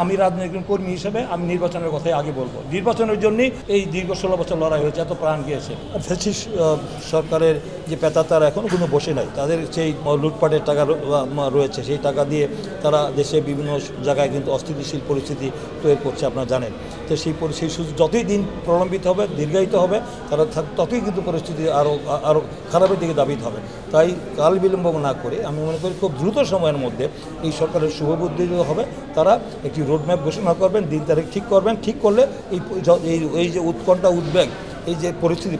আমি রাজনৈতিক কর্মী হিসেবে আমি নির্বাচনের কথাই আগে বলবো। নির্বাচনের জন্যই এই দীর্ঘ 16 বছর লড়াই হয়েছে, এত প্রাণ গিয়েছে। ফ্যাসিস্ট সরকারের যে পেতা তারা এখনও কোনো বসে নাই, তাদের সেই লুটপাটের টাকা রয়েছে, সেই টাকা দিয়ে তারা দেশে বিভিন্ন জায়গায় কিন্তু অস্থিতিশীল পরিস্থিতি তৈরি করছে, আপনারা জানেন। তো সেই যতই দিন প্রলম্বিত হবে, দীর্ঘায়িত হবে, তারা ততই কিন্তু পরিস্থিতি আরও খারাপের দিকে ধাবিত হবে। তাই কাল বিলম্ব না করে আমি মনে করি খুব দ্রুত সময়ের মধ্যে এই সরকারের শুভবুদ্ধি হবে, তারা একটি রোডম্যাপ ঘোষণা করবেন, দিন তারিখ ঠিক করবেন। ঠিক করলে এই যে উৎকণ্ঠা, উদ্বেগ, এই যে পরিস্থিতি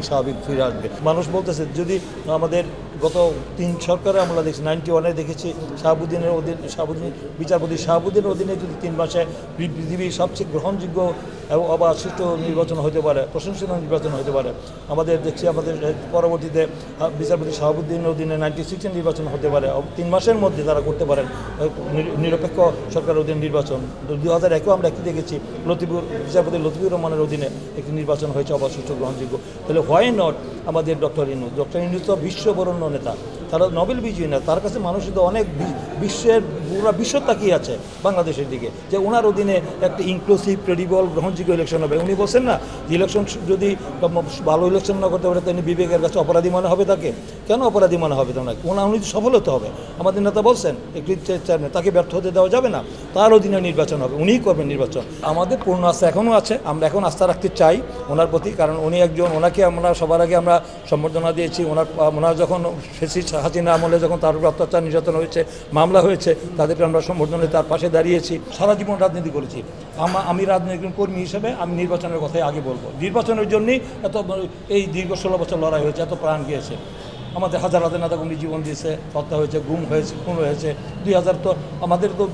স্বাভাবিক ফিরে আসবে। মানুষ বলতেছে যদি আমাদের গত 3 সরকারে আমরা দেখছি, 91-এ দেখেছি শাহাবুদ্দিন বিচারপতি শাহাবুদ্দিনের অধীনে যদি 3 মাসে পৃথিবীর সবচেয়ে গ্রহণযোগ্য এবং অবাধ সুষ্ঠু নির্বাচন হতে পারে, প্রশংসনীয় নির্বাচন হতে পারে। আমাদের দেখছি আমাদের পরবর্তীতে বিচারপতি শাহাবুদ্দিনের অধীনে 96-এ নির্বাচন হতে পারে, 3 মাসের মধ্যে তারা করতে পারেন নিরপেক্ষ সরকারের অধীনে নির্বাচন। 2001-এও আমরা একটি দেখেছি, বিচারপতি লতিফুর রহমানের অধীনে একটি নির্বাচন হয়েছে অবাধ সুষ্ঠু গ্রহণযোগ্য। তাহলে হোয়াই নট আমাদের ডক্টর ইউনূস তো বিশ্ববরণ্য নেতা, তারা নোবেল বিজয়ী না, তার কাছে মানুষ তো অনেক পুরো বিশ্ব তাকিয়ে আছে বাংলাদেশের দিকে, যে ওনার অধীনে একটা ইনক্লুসিভ, ক্রেডিবল, গ্রহণযোগ্য ইলেকশন হবে। উনি বলছেন না যে ইলেকশন যদি ভালো ইলেকশন না করতে পারে তাহলে বিবেকের কাছে অপরাধী মনে হবে তাকে। কেন অপরাধী মনে হবে তোমাকে? উনি সফল হতে হবে। আমাদের নেতা বলছেন একটি চেয়ারম্যান, তাকে ব্যর্থ হতে দেওয়া যাবে না, তার অধীনে নির্বাচন হবে, উনিই করবেন নির্বাচন। আমাদের পূর্ণ আস্থা এখনও আছে, আমরা এখন আস্থা রাখতে চাই ওনার প্রতি, কারণ উনি একজন, ওনাকে আমরা সবার আগে আমরা সম্বর্ধনা দিয়েছি। ওনার যখন ফ্যাসিস্ট হাসিনা আমলে যখন তার উপর অত্যাচার নির্যাতন হয়েছে, মামলা হয়েছে, তাদেরকে আমরা সম্বর্ধনা তার পাশে দাঁড়িয়েছি। সারা জীবন রাজনীতি করেছি। আমি রাজনৈতিক কর্মী হিসেবে আমি নির্বাচনের কথাই আগে বলবো। নির্বাচনের জন্যই এই দীর্ঘ 16 বছর লড়াই হয়েছে, এত প্রাণ গিয়েছে। আমাদের হাজার হাজার নেতাকর্মী জীবন দিয়েছে, হত্যা হয়েছে, গুম হয়েছে, খুন হয়েছে। 2000 তো আমাদের তো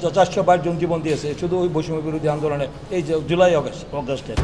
422 জন জীবন দিয়েছে শুধু ওই বৈষম্য বিরোধী আন্দোলনে, এই যে জুলাই অগাস্টে।